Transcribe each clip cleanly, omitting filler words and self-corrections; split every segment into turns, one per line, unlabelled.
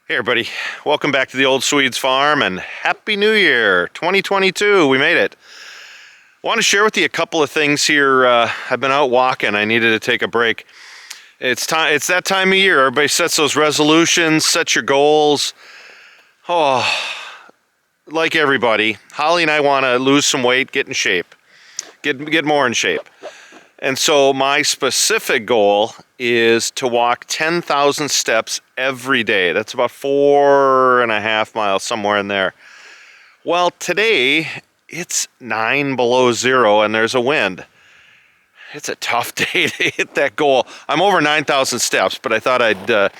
Hey everybody, welcome back to the Old Swedes Farm and Happy New Year 2022. We made it. I want to share with you a couple of things here. I've been out walking. I needed to take a break. It's that time of year. Everybody sets those resolutions, sets your goals. Oh, like everybody, Holly and I want to lose some weight, get in shape, get more in shape. And so my specific goal is to walk 10,000 steps every day. That's about 4.5 miles, somewhere in there. Well, today it's 9 below zero and there's a wind. It's a tough day to hit that goal. I'm over 9,000 steps, but I thought I'd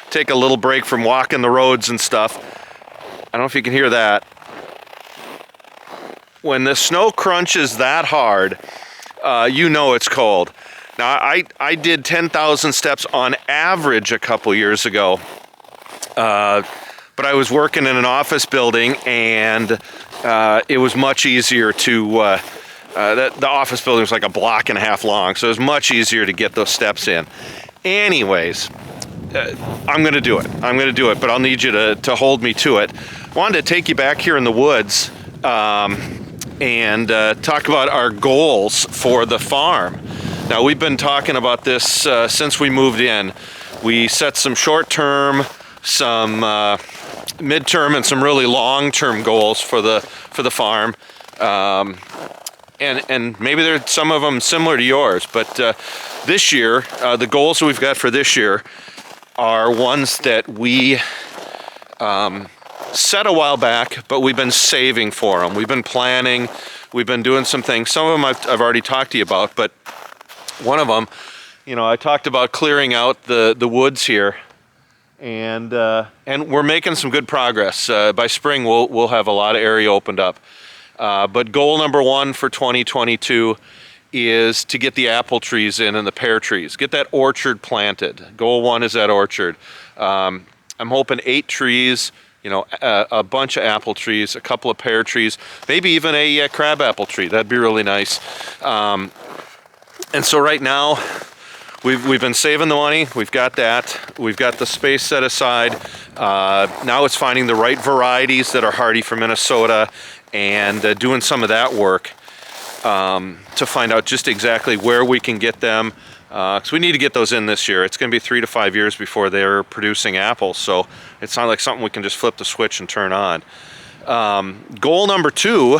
take a little break from walking the roads and stuff. I don't know if you can hear that. When the snow crunches that hard, you know it's cold. Now, I did 10,000 steps on average a couple years ago, but I was working in an office building, and it was much easier to, the office building was like a block and a half long, so it was much easier to get those steps in. Anyways, I'm going to do it. I'm going to do it, but I'll need you to hold me to it. I wanted to take you back here in the woods, and talk about our goals for the farm. Now, we've been talking about this since we moved in. We set some short-term, some mid-term, and some really long-term goals for the farm. And maybe some of them similar to yours, but this year, the goals that we've got for this year are ones that we set a while back, but we've been saving for them. We've been planning, we've been doing some things. Some of them I've already talked to you about, but one of them, I talked about clearing out the woods here, and we're making some good progress. By spring, we'll have a lot of area opened up. But goal number one for 2022 is to get the apple trees in and the pear trees. Get that orchard planted. Goal one is that orchard. I'm hoping 8 trees. A bunch of apple trees, a couple of pear trees, maybe even a crab apple tree. That'd be really nice. And so right now, we've been saving the money. We've got that. We've got the space set aside. Now it's finding the right varieties that are hardy for Minnesota and doing some of that work to find out just exactly where we can get them. Because we need to get those in this year. It's going to be 3 to 5 years before they're producing apples, so it's not like something we can just flip the switch and turn on. Goal number 2, I'm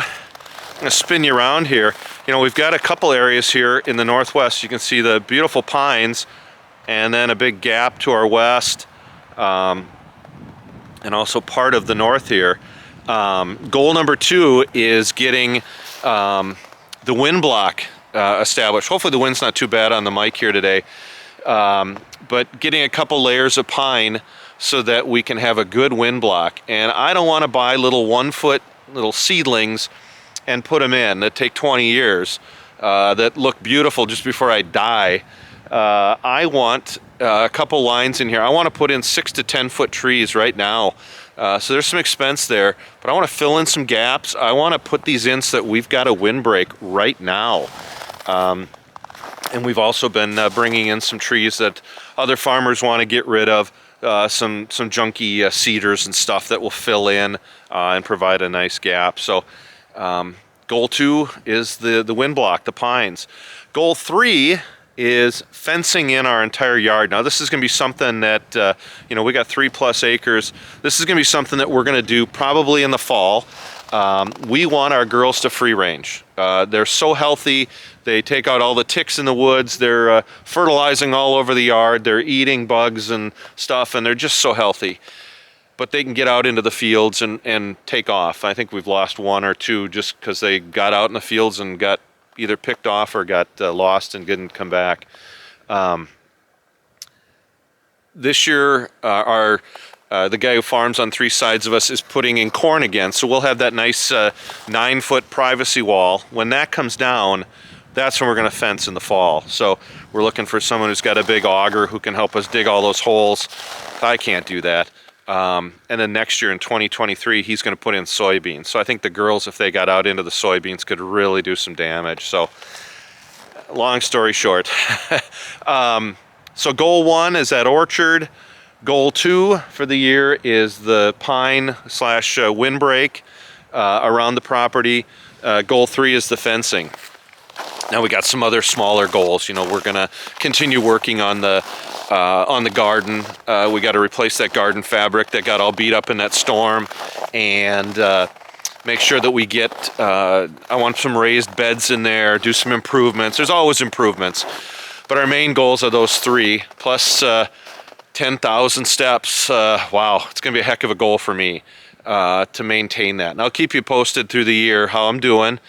going to spin you around here. We've got a couple areas here in the northwest. You can see the beautiful pines, and then a big gap to our west, and also part of the north here. Goal number 2 is getting the wind block established. Hopefully the wind's not too bad on the mic here today, but getting a couple layers of pine so that we can have a good wind block. And I don't want to buy little 1-foot little seedlings and put them in that take 20 years that look beautiful just before I die. I want a couple lines in here. I want to put in 6 to 10 foot trees right now. So there's some expense there, but I want to fill in some gaps. I want to put these in so that we've got a windbreak right now. And we've also been bringing in some trees that other farmers want to get rid of, some junky cedars and stuff that will fill in and provide a nice gap. So goal 2 is the wind block, the pines. Goal 3 is fencing in our entire yard. Now this is going to be something that, we got 3+ acres. This is going to be something that we're going to do probably in the fall. We want our girls to free range. They're so healthy. They take out all the ticks in the woods. They're fertilizing all over the yard. They're eating bugs and stuff, and they're just so healthy. But they can get out into the fields and take off. I think we've lost 1 or 2 just because they got out in the fields and got either picked off or got lost and didn't come back. This year, the guy who farms on 3 sides of us is putting in corn again, so we'll have that nice 9-foot privacy wall. When that comes down, that's when we're going to fence in the fall. So we're looking for someone who's got a big auger who can help us dig all those holes. I can't do that. And then next year in 2023, he's going to put in soybeans. So I think the girls, if they got out into the soybeans, could really do some damage. So long story short, so goal 1 is that orchard. Goal 2 for the year is the pine slash windbreak around the property. Goal 3 is the fencing. Now we got some other smaller goals. You know, we're gonna continue working on the garden. We got to replace that garden fabric that got all beat up in that storm, and make sure that we get, I want some raised beds in there, do some improvements. There's always improvements, but our main goals are those 3, plus 10,000 steps. Wow, it's gonna be a heck of a goal for me to maintain that. And I'll keep you posted through the year how I'm doing.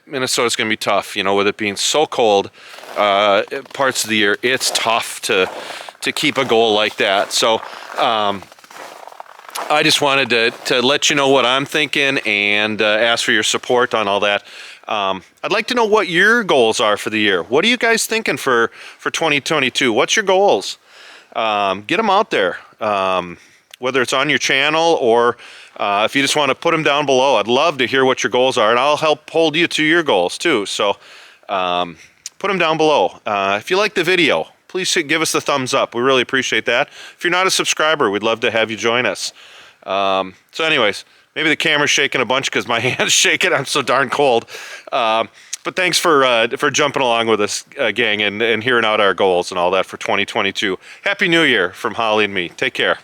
Minnesota's gonna be tough, you know, with it being so cold parts of the year. It's tough to keep a goal like that. So I just wanted to let you know what I'm thinking and ask for your support on all that. I'd like to know what your goals are for the year. What are you guys thinking for 2022? What's your goals? Get them out there, whether it's on your channel or if you just want to put them down below. I'd love to hear what your goals are, and I'll help hold you to your goals too. So put them down below. If you like the video, please give us the thumbs up. We really appreciate that. If you're not a subscriber, we'd love to have you join us. So anyways, maybe the camera's shaking a bunch because my hand's shaking. I'm so darn cold. But thanks for jumping along with us, gang, and hearing out our goals and all that for 2022. Happy New Year from Holly and me. Take care.